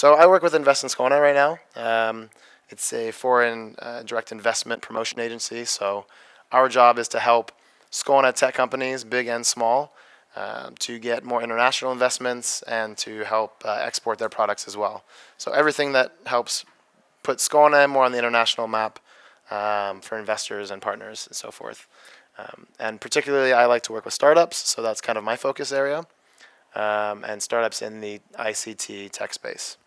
So I work with Invest in Skåne right now. It's a foreign direct investment promotion agency. So our job is to help Skåne tech companies, big and small, to get more international investments and to help export their products as well. So everything that helps put Skåne more on the international map for investors and partners and so forth. And particularly, I like to work with startups, so that's kind of my focus area, and startups in the ICT tech space.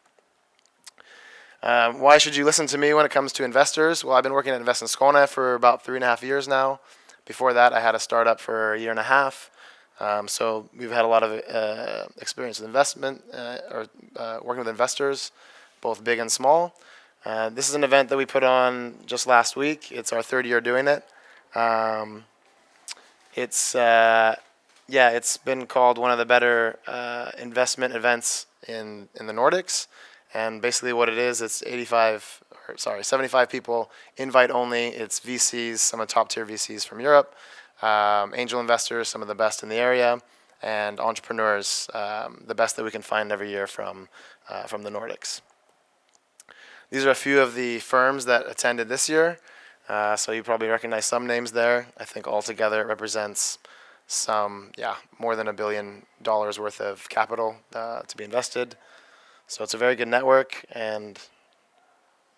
Why should you listen to me when it comes to investors? Well, I've been working at Invest in Skåne for about 3.5 years now. Before that, I had a startup for a year and a half. So we've had a lot of experience with investment or working with investors, both big and small. This is an event that we put on just last week. It's our third year doing it. It's been called one of the better investment events in the Nordics. And basically what it is, it's 75 people, invite only. It's VCs, some of the top tier VCs from Europe, angel investors, some of the best in the area, and entrepreneurs, the best that we can find every year from the Nordics. These are a few of the firms that attended this year. So you probably recognize some names there. I think altogether it represents more than $1 billion worth of capital to be invested. So it's a very good network, and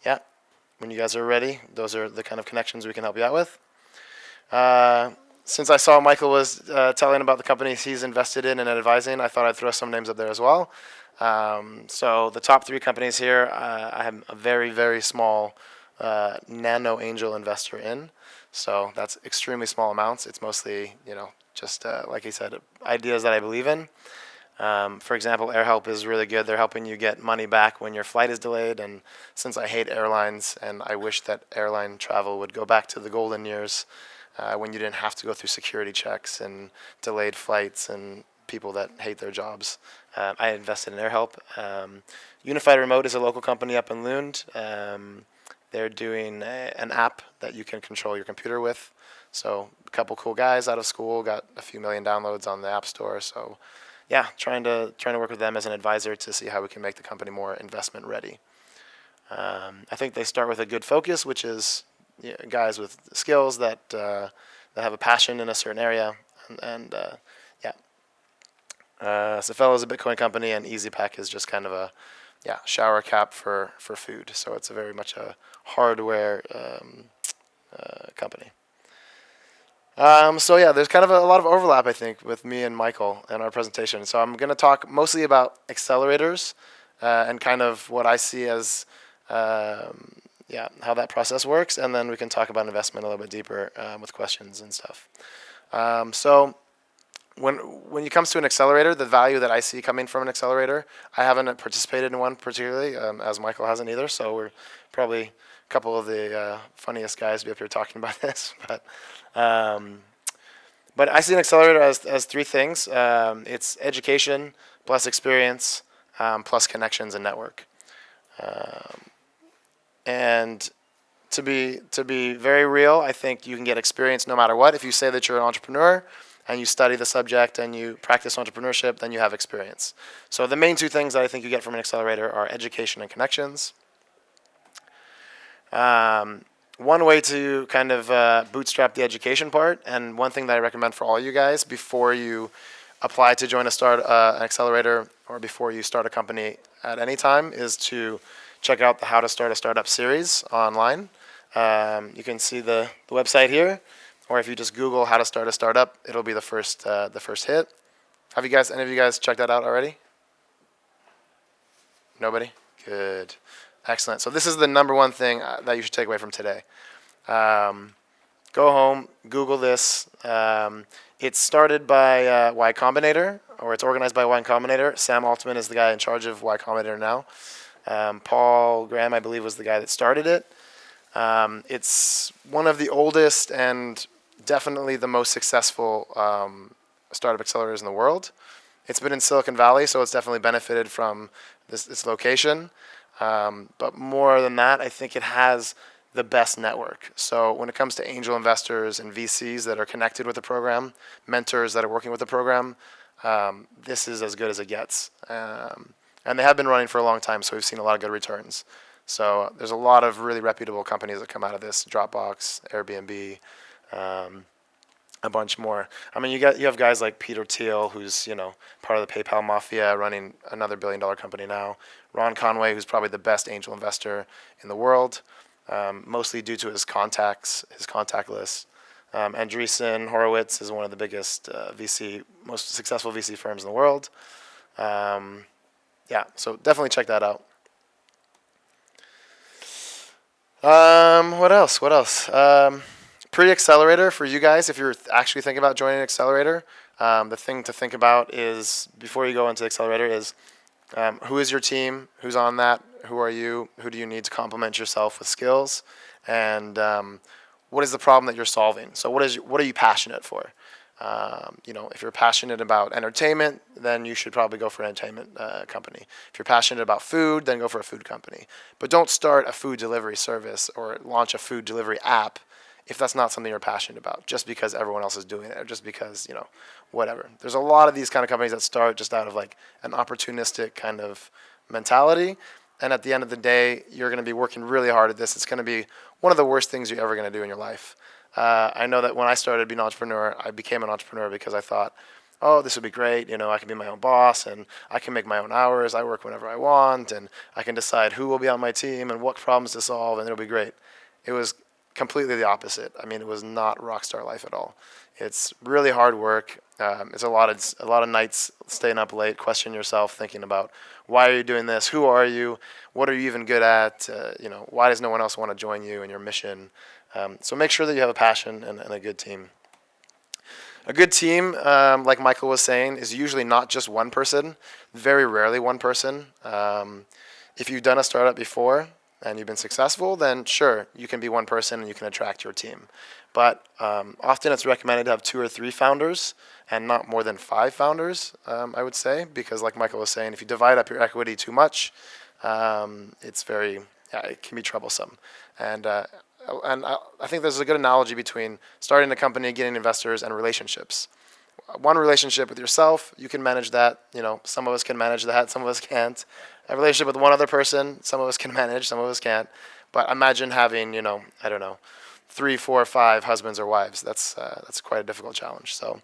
when you guys are ready, those are the kind of connections we can help you out with. Since I saw Michael was telling about the companies he's invested in and advising, I thought I'd throw some names up there as well. So the top 3 companies here, I have a very, very small nano angel investor in. So that's extremely small amounts. It's mostly, just like he said, ideas that I believe in. For example, AirHelp is really good. They're helping you get money back when your flight is delayed. And since I hate airlines and I wish that airline travel would go back to the golden years when you didn't have to go through security checks and delayed flights and people that hate their jobs, I invested in AirHelp. Unified Remote is a local company up in Lund. They're doing an app that you can control your computer with. So a couple cool guys out of school, got a few million downloads on the App Store. So trying to work with them as an advisor to see how we can make the company more investment ready. I think they start with a good focus, which is guys with skills that have a passion in a certain area, Safello is a Bitcoin company, and EasyPack is just kind of a shower cap for food. So it's a very much a hardware company. There's kind of a lot of overlap, I think, with me and Michael in our presentation. So I'm going to talk mostly about accelerators and kind of what I see as how that process works, and then we can talk about investment a little bit deeper with questions and stuff. So when it comes to an accelerator, the value that I see coming from an accelerator, I haven't participated in one particularly, as Michael hasn't either. So we're probably a couple of the funniest guys to be up here talking about this, but I see an accelerator as 3 things. It's education plus experience plus connections and network. And to be very real, I think you can get experience no matter what. If you say that you're an entrepreneur and you study the subject and you practice entrepreneurship, then you have experience. So the main 2 things that I think you get from an accelerator are education and connections. One way to kind of bootstrap the education part, and one thing that I recommend for all you guys before you apply to join an accelerator or before you start a company at any time, is to check out the How to Start a Startup series online. You can see the website here, or if you just Google how to start a startup, it'll be the first hit. Have any of you guys checked that out already? Nobody? Good. Excellent. So this is the number 1 thing that you should take away from today. Go home, Google this. It's started by Y Combinator, or it's organized by Y Combinator. Sam Altman is the guy in charge of Y Combinator now. Paul Graham, I believe, was the guy that started it. It's one of the oldest and definitely the most successful startup accelerators in the world. It's been in Silicon Valley, so it's definitely benefited from its location. But more than that, I think it has the best network. So when it comes to angel investors and VCs that are connected with the program, mentors that are working with the program, this is as good as it gets. And they have been running for a long time, so we've seen a lot of good returns. So there's a lot of really reputable companies that come out of this: Dropbox, Airbnb, um, a bunch more. I mean, you have guys like Peter Thiel, who's part of the PayPal mafia, running another billion-dollar company now. Ron Conway, who's probably the best angel investor in the world, mostly due to his contacts, his contact list. Andreessen Horowitz is one of the biggest most successful VC firms in the world. Yeah, so definitely check that out. What else? What else? Pre-accelerator for you guys, if you're actually thinking about joining an accelerator, the thing to think about is before you go into accelerator is who is your team, who's on that, who are you, who do you need to complement yourself with skills, and what is the problem that you're solving. So what are you passionate for? If you're passionate about entertainment, then you should probably go for an entertainment company. If you're passionate about food, then go for a food company. But don't start a food delivery service or launch a food delivery app if that's not something you're passionate about, just because everyone else is doing it, or just because, whatever. There's a lot of these kind of companies that start just out of like an opportunistic kind of mentality. And at the end of the day, you're going to be working really hard at this. It's going to be one of the worst things you're ever going to do in your life. I know that when I started being an entrepreneur, I became an entrepreneur because I thought, oh, this would be great. I can be my own boss and I can make my own hours. I work whenever I want and I can decide who will be on my team and what problems to solve, and it'll be great. It was completely the opposite. I mean, it was not rock star life at all. It's really hard work. It's a lot of nights staying up late, questioning yourself, thinking about why are you doing this? Who are you? What are you even good at? Why does no one else want to join you in your mission? So make sure that you have a passion and a good team. A good team, like Michael was saying, is usually not just one person. Very rarely one person. If you've done a startup before and you've been successful, then sure, you can be one person and you can attract your team. But often it's recommended to have 2 or 3 founders and not more than 5 founders, I would say, because like Michael was saying, if you divide up your equity too much, it can be troublesome. I think there's a good analogy between starting a company, getting investors, and relationships. One relationship with yourself, you can manage that. Some of us can manage that, some of us can't. A relationship with one other person, some of us can manage, some of us can't. But imagine having, I don't know, 3, 4, 5 husbands or wives. That's quite a difficult challenge. So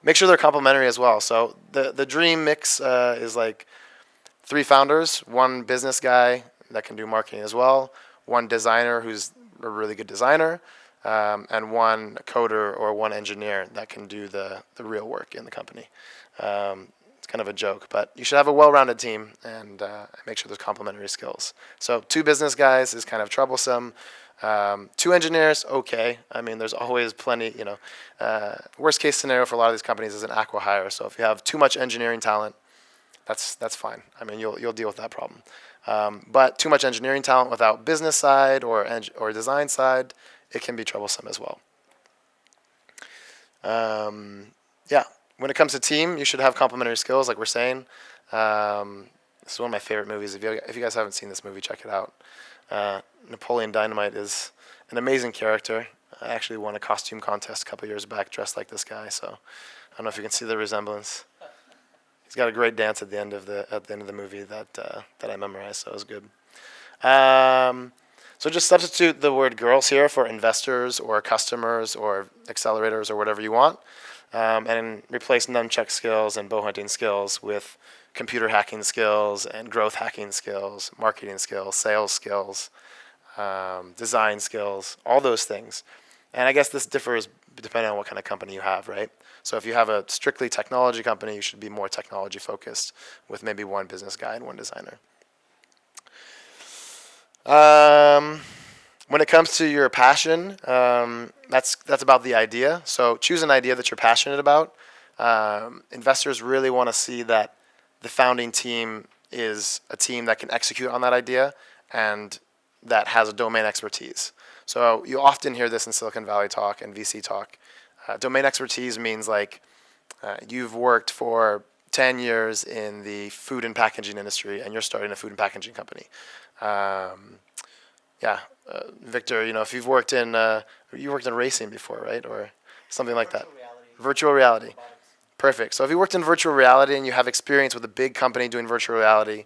make sure they're complementary as well. So the dream mix is like 3 founders, 1 business guy that can do marketing as well, 1 designer who's a really good designer, and 1 coder or 1 engineer that can do the real work in the company. It's kind of a joke, but you should have a well-rounded team and make sure there's complementary skills. So 2 business guys is kind of troublesome. 2 engineers, okay. I mean, there's always plenty, worst case scenario for a lot of these companies is an acqui-hire. So if you have too much engineering talent, that's fine. I mean, you'll deal with that problem. But too much engineering talent without business side or design side, it can be troublesome as well. Yeah, when it comes to team, you should have complementary skills, like we're saying. This is one of my favorite movies. If you guys haven't seen this movie, check it out. Napoleon Dynamite is an amazing character. I actually won a costume contest a couple years back dressed like this guy, so I don't know if you can see the resemblance. He's got a great dance at the end of the movie that I memorized, so it was good. So just substitute the word girls here for investors or customers or accelerators or whatever you want, and replace nunchuck skills and bow hunting skills with computer hacking skills and growth hacking skills, marketing skills, sales skills, design skills, all those things. And I guess this differs depending on what kind of company you have, right? So if you have a strictly technology company, you should be more technology focused with maybe 1 business guy and 1 designer. When it comes to your passion, that's about the idea. So choose an idea that you're passionate about. Investors really want to see that the founding team is a team that can execute on that idea and that has a domain expertise. So you often hear this in Silicon Valley talk and VC talk. Domain expertise means like you've worked for 10 years in the food and packaging industry and you're starting a food and packaging company. Victor, if you've worked in you worked in racing before, right, or something like that. Virtual reality. Perfect. So if you worked in virtual reality and you have experience with a big company doing virtual reality,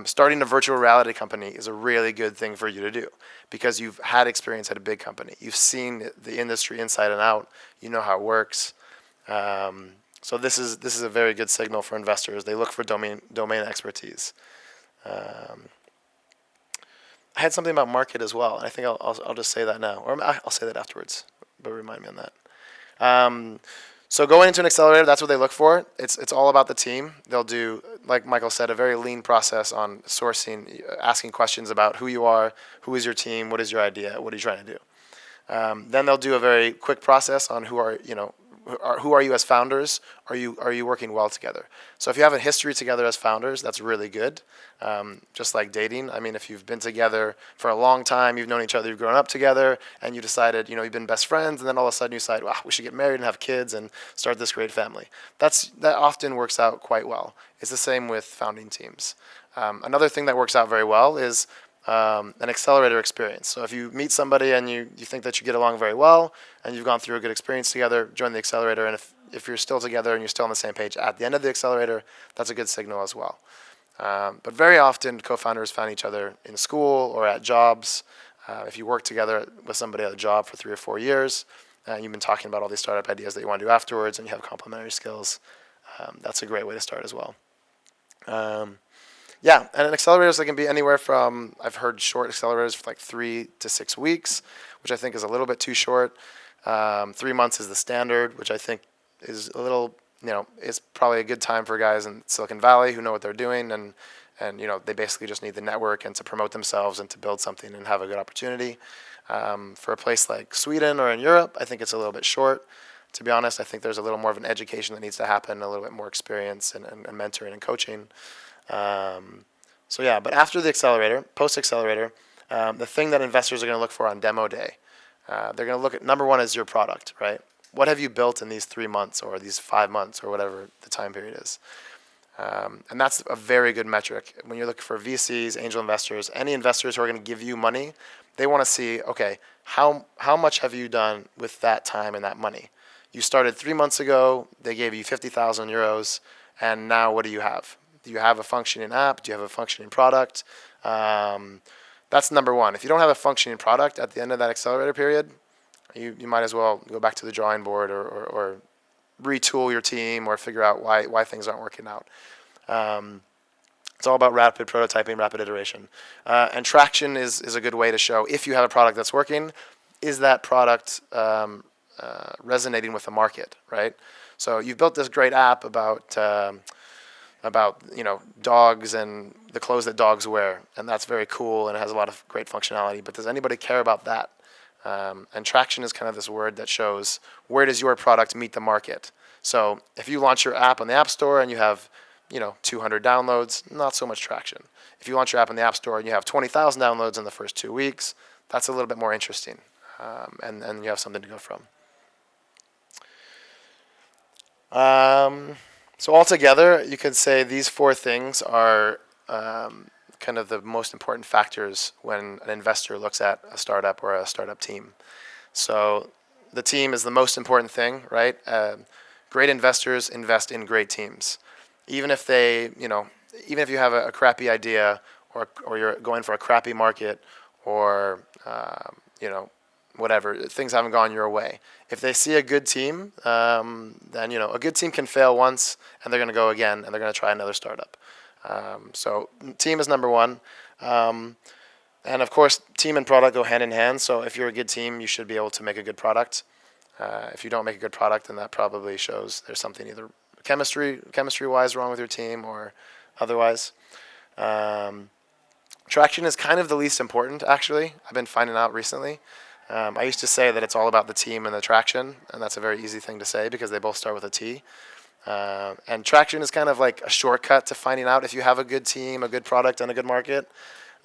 starting a virtual reality company is a really good thing for you to do because you've had experience at a big company. You've seen the industry inside and out. You know how it works. So this is a very good signal for investors. They look for domain expertise. Um, I had something about market as well. I think I'll just say that now, or I'll say that afterwards. But remind me on that. So going into an accelerator, that's what they look for. It's all about the team. They'll do, like Michael said, a very lean process on sourcing, asking questions about who you are, who is your team, what is your idea, what are you trying to do. Then they'll do a very quick process on who are you as founders? Are you working well together? So if you have a history together as founders, that's really good. Just like dating. I mean, if you've been together for a long time, you've known each other, you've grown up together, and you decided, you've been best friends, and then all of a sudden you decide, wow, we should get married and have kids and start this great family. That often works out quite well. It's the same with founding teams. Another thing that works out very well is an accelerator experience. So if you meet somebody and you think that you get along very well and you've gone through a good experience together, join the accelerator. And if you're still together and you're still on the same page at the end of the accelerator, that's a good signal as well. But very often, co-founders found each other in school or at jobs. If you work together with somebody at a job for 3 or 4 years, and you've been talking about all these startup ideas that you want to do afterwards, and you have complementary skills, that's a great way to start as well. Yeah, and accelerators, they can be anywhere from, I've heard short accelerators for like 3 to 6 weeks, which I think is a little bit too short. 3 months is the standard, which I think is a little, is probably a good time for guys in Silicon Valley who know what they're doing, and they basically just need the network and to promote themselves and to build something and have a good opportunity. For a place like Sweden or in Europe, I think it's a little bit short. To be honest, I think there's a little more of an education that needs to happen, a little bit more experience and mentoring and coaching. So yeah, but after the accelerator, post-accelerator, the thing that investors are going to look for on demo day, they're going to look at, number one is your product, right? What have you built in these 3 months or these 5 months or whatever the time period is? And that's a very good metric. When you're looking for VCs, angel investors, any investors who are going to give you money, they want to see, okay, how much have you done with that time and that money? You started 3 months ago, they gave you 50,000 euros, and now what do you have? Do you have a functioning app? Do you have a functioning product? That's number one. If you don't have a functioning product at the end of that accelerator period, you might as well go back to the drawing board or retool your team or figure out why things aren't working out. It's all about rapid prototyping, rapid iteration. And traction is a good way to show if you have a product that's working, is that product resonating with the market, right? So you've built this great app about dogs and the clothes that dogs wear, and that's very cool and it has a lot of great functionality, but does anybody care about that? And traction is kind of this word that shows where does your product meet the market. So if you launch your app on the App Store and you have 200 downloads, not so much traction. If you launch your app in the App Store and you have 20,000 downloads in the first 2 weeks, that's a little bit more interesting, and you have something to go from. So altogether, you could say these 4 things are kind of the most important factors when an investor looks at a startup or a startup team. So the team is the most important thing, right? Great investors invest in great teams. Even if even if you have a crappy idea or you're going for a crappy market or whatever, things haven't gone your way. If they see a good team, then a good team can fail once and they're going to go again and they're going to try another startup. So team is number one. And of course, team and product go hand in hand. So if you're a good team, you should be able to make a good product. If you don't make a good product, then that probably shows there's something either chemistry-wise wrong with your team or otherwise. Traction is kind of the least important, actually. I've been finding out recently. I used to say that it's all about the team and the traction, and that's a very easy thing to say because they both start with a T. And traction is kind of like a shortcut to finding out if you have a good team, a good product, and a good market.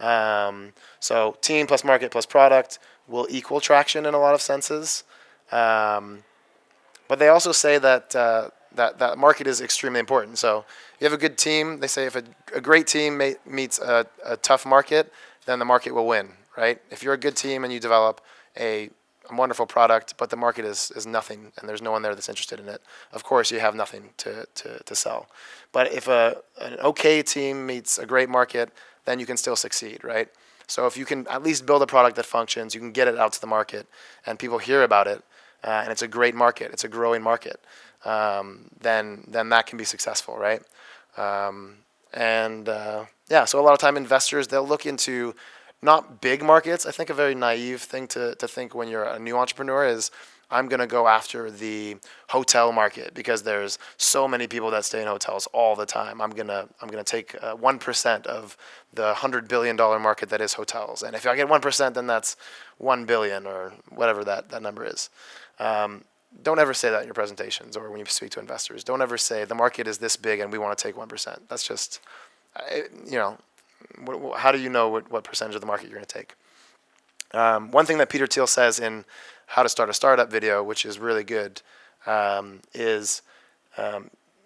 So team plus market plus product will equal traction in a lot of senses. But they also say that that market is extremely important. So if you have a good team, they say if a great team meets a tough market, then the market will win, right? If you're a good team and you develop a a wonderful product, but the market is nothing, and there's no one there that's interested in it. Of course, you have nothing to sell. But if an okay team meets a great market, then you can still succeed, right? So if you can at least build a product that functions, you can get it out to the market, and people hear about it, and it's a great market, it's a growing market, then that can be successful, right? Yeah, so a lot of time investors, they'll look into not big markets. I think a very naive thing to think when you're a new entrepreneur is, I'm going to go after the hotel market because there's so many people that stay in hotels all the time. I'm gonna take 1% of the $100 billion market that is hotels, and if I get 1%, then that's 1 billion or whatever that number is. Don't ever say that in your presentations or when you speak to investors. Don't ever say the market is this big and we want to take 1%. That's just, how do you know what percentage of the market you're going to take? One thing that Peter Thiel says in How to Start a Startup video, which is really good, is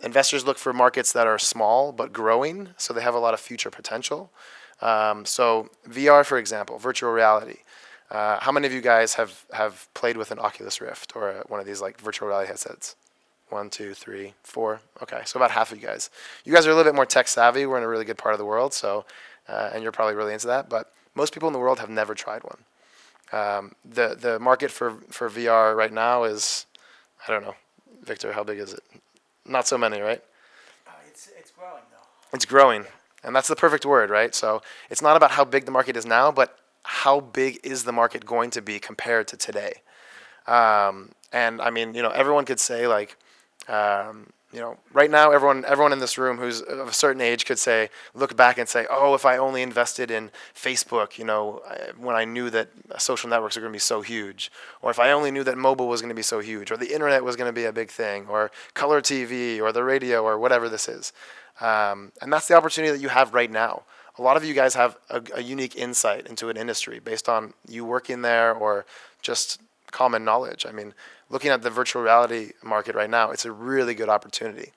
investors look for markets that are small but growing, so they have a lot of future potential. So VR, for example, virtual reality. How many of you guys have played with an Oculus Rift or one of these like virtual reality headsets? 1, 2, 3, 4. Okay, so about half of you guys. You guys are a little bit more tech savvy. We're in a really good part of the world, so and you're probably really into that. But most people in the world have never tried one. The market for VR right now is, I don't know, Victor, how big is it? Not so many, right? It's growing though. It's growing, and that's the perfect word, right? So it's not about how big the market is now, but how big is the market going to be compared to today? And I mean, everyone could say like, right now, everyone in this room who's of a certain age could say, look back and say, oh, if I only invested in Facebook, when I knew that social networks are going to be so huge, or if I only knew that mobile was going to be so huge, or the internet was going to be a big thing, or color TV, or the radio, or whatever this is. And that's the opportunity that you have right now. A lot of you guys have a unique insight into an industry based on you working there or just common knowledge. I mean, looking at the virtual reality market right now, it's a really good opportunity.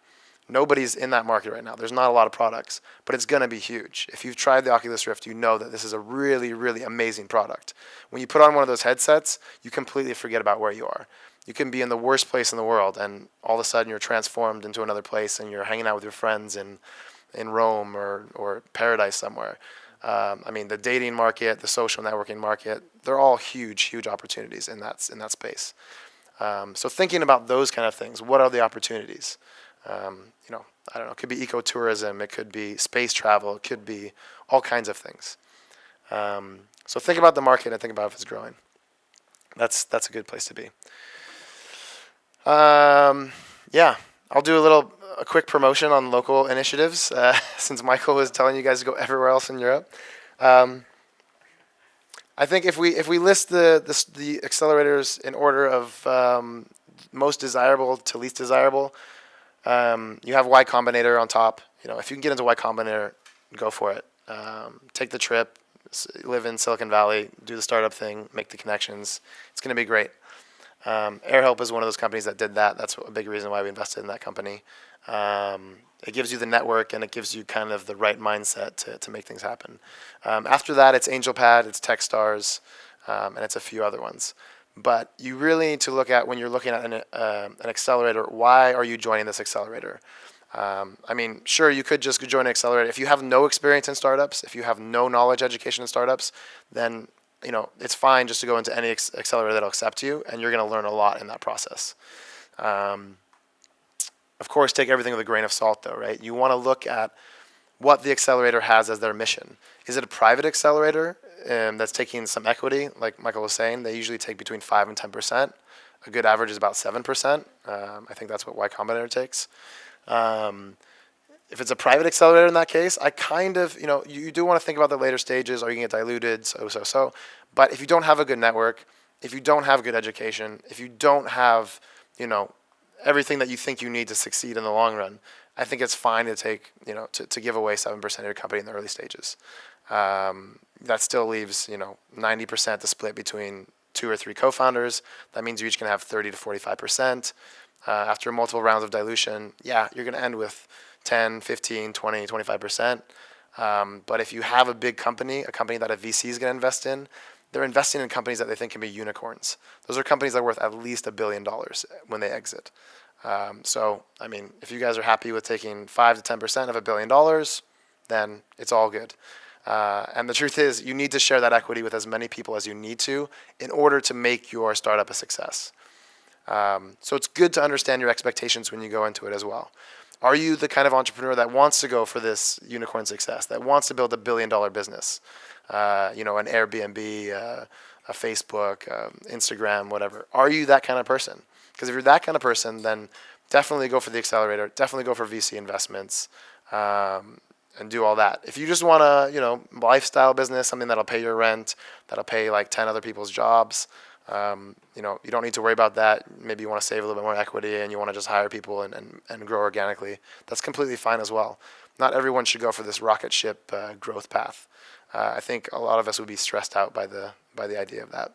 Nobody's in that market right now. There's not a lot of products, but it's going to be huge. If you've tried the Oculus Rift, you know that this is a really, really amazing product. When you put on one of those headsets, you completely forget about where you are. You can be in the worst place in the world, and all of a sudden you're transformed into another place, and you're hanging out with your friends in Rome or paradise somewhere. I mean, the dating market, the social networking market, they're all huge, huge opportunities in that space. So thinking about those kind of things, what are the opportunities? I don't know, it could be ecotourism, it could be space travel, it could be all kinds of things. So think about the market and think about if it's growing. That's a good place to be. Yeah, I'll do a quick promotion on local initiatives since Michael was telling you guys to go everywhere else in Europe. I think if we list the accelerators in order of most desirable to least desirable, you have Y Combinator on top. If you can get into Y Combinator, go for it. Take the trip, live in Silicon Valley, do the startup thing, make the connections. It's going to be great. AirHelp is one of those companies that did that. That's a big reason why we invested in that company. It gives you the network and it gives you kind of the right mindset to make things happen. After that, it's AngelPad, it's Techstars, and it's a few other ones. But you really need to look at, when you're looking at an accelerator, why are you joining this accelerator? I mean, sure, you could just join an accelerator. If you have no experience in startups, if you have no knowledge education in startups, then it's fine just to go into any accelerator that'll accept you, and you're going to learn a lot in that process. Of course, take everything with a grain of salt, though, right? You want to look at what the accelerator has as their mission. Is it a private accelerator that's taking some equity, like Michael was saying? They usually take between 5 and 10%. A good average is about 7%. I think that's what Y Combinator takes. If it's a private accelerator in that case, I kind of, you do want to think about the later stages. Are you going to get diluted? So. But if you don't have a good network, if you don't have good education, if you don't have, everything that you think you need to succeed in the long run, I think it's fine to take, to give away 7% of your company in the early stages. That still leaves, 90% to split between 2 or 3 co-founders. That means you're each going to have 30 to 45%. After multiple rounds of dilution, yeah, you're going to end with 10, 15, 20, 25%. But if you have a big company, a company that a VC is going to invest in, they're investing in companies that they think can be unicorns. Those are companies that are worth at least $1 billion when they exit. So, I mean, if you guys are happy with taking 5 to 10% of $1 billion, then it's all good. And the truth is, you need to share that equity with as many people as you need to in order to make your startup a success. So it's good to understand your expectations when you go into it as well. Are you the kind of entrepreneur that wants to go for this unicorn success, that wants to build $1 billion business? An Airbnb, a Facebook, Instagram, whatever. Are you that kind of person? Because if you're that kind of person, then definitely go for the accelerator. Definitely go for VC investments, and do all that. If you just want a lifestyle business, something that'll pay your rent, that'll pay like 10 other people's jobs, you don't need to worry about that. Maybe you want to save a little bit more equity and you want to just hire people and grow organically. That's completely fine as well. Not everyone should go for this rocket ship growth path. I think a lot of us would be stressed out by the idea of that.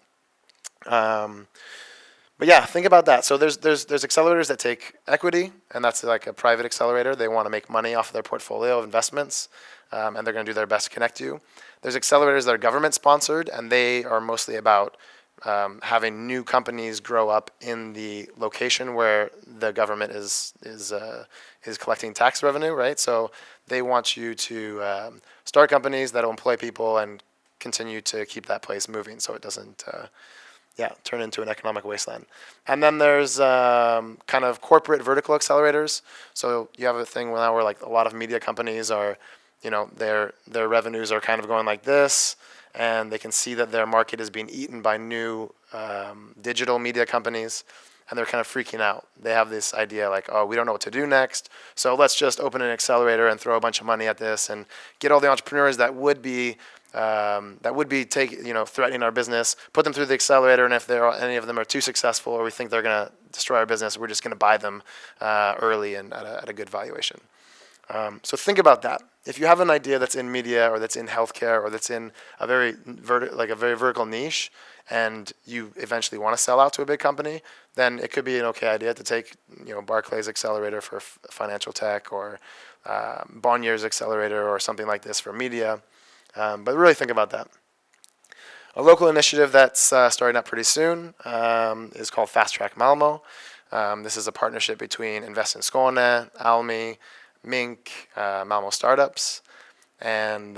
But yeah, think about that. So there's accelerators that take equity, and that's like a private accelerator. They want to make money off of their portfolio of investments, and they're going to do their best to connect you. There's accelerators that are government sponsored, and they are mostly about having new companies grow up in the location where the government is collecting tax revenue, right? So they want you to start companies that will employ people and continue to keep that place moving, so it doesn't turn into an economic wasteland. And then there's kind of corporate vertical accelerators. So you have a thing now where like a lot of media companies are, their revenues are kind of going like this, and they can see that their market is being eaten by new digital media companies, and they're kind of freaking out. They have this idea like, oh, we don't know what to do next, so let's just open an accelerator and throw a bunch of money at this and get all the entrepreneurs that would be threatening our business, put them through the accelerator, and if any of them are too successful or we think they're going to destroy our business, we're just going to buy them early and at a good valuation. So think about that. If you have an idea that's in media or that's in healthcare or that's in a very vertical niche, and you eventually want to sell out to a big company, then it could be an okay idea to take Barclays Accelerator for financial tech, or Bonnier's Accelerator or something like this for media. But really think about that. A local initiative that's starting up pretty soon is called Fast Track Malmö. This is a partnership between Invest in Skåne, Almi, Mink, Malmö Startups. And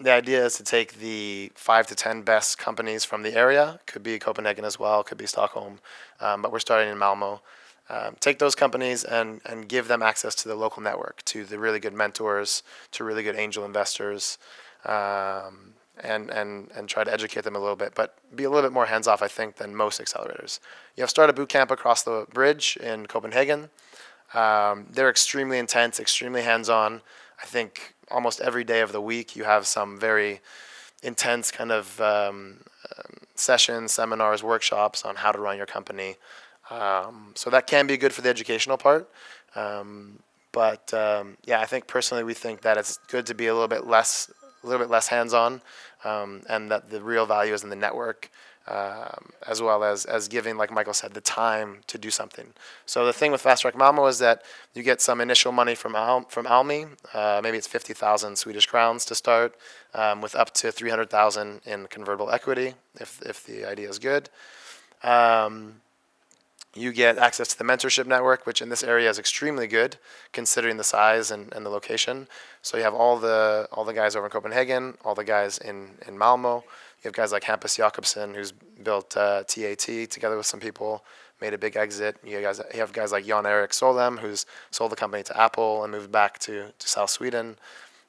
the idea is to take the 5 to 10 best companies from the area. Could be Copenhagen as well, could be Stockholm. But we're starting in Malmö. Take those companies and give them access to the local network, to the really good mentors, to really good angel investors, and try to educate them a little bit, but be a little bit more hands-off, I think, than most accelerators. You have Startup Bootcamp across the bridge in Copenhagen. They're extremely intense, extremely hands-on. I think almost every day of the week you have some very intense kind of sessions, seminars, workshops on how to run your company. So that can be good for the educational part. But I think personally we think that it's good to be a little bit less hands-on, and that the real value is in the network, as well as giving, like Michael said, the time to do something. So the thing with Fast Track Malmö is that you get some initial money from Almi. Maybe it's 50,000 Swedish crowns to start, with up to 300,000 in convertible equity if the idea is good. You get access to the mentorship network, which in this area is extremely good considering the size and the location. So you have all the guys over in Copenhagen, all the guys in Malmö. You have guys like Hampus Jakobsen, who's built TAT together with some people, made a big exit. You have guys like Jan-Erik Solem, who's sold the company to Apple and moved back to South Sweden.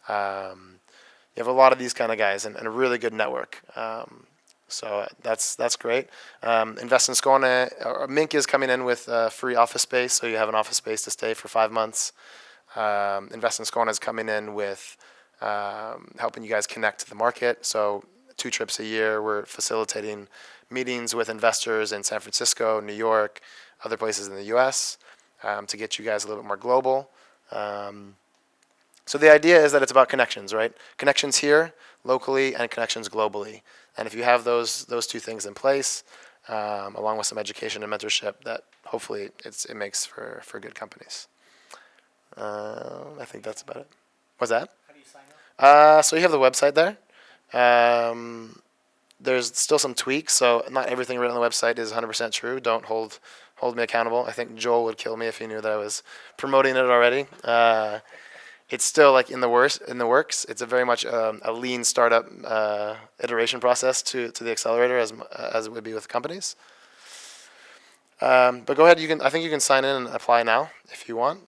You have a lot of these kind of guys and a really good network. So that's great. Invest in Skåne. Mink is coming in with free office space, so you have an office space to stay for 5 months. Invest in Skåne is coming in with helping you guys connect to the market. So 2 trips a year, we're facilitating meetings with investors in San Francisco, New York, other places in the U.S. To get you guys a little bit more global. So the idea is that it's about connections, right? Connections here, locally, and connections globally. And if you have those 2 things in place, along with some education and mentorship, that hopefully it makes for good companies. I think that's about it. What's that? How do you sign up? So you have the website there. there's still some tweaks, so not everything written on the website is 100% true. Don't hold me accountable. I think Joel would kill me if he knew that I was promoting it already. It's still like in the works. It's a very much a lean startup iteration process to the accelerator as it would be with companies. But go ahead. I think you can sign in and apply now if you want.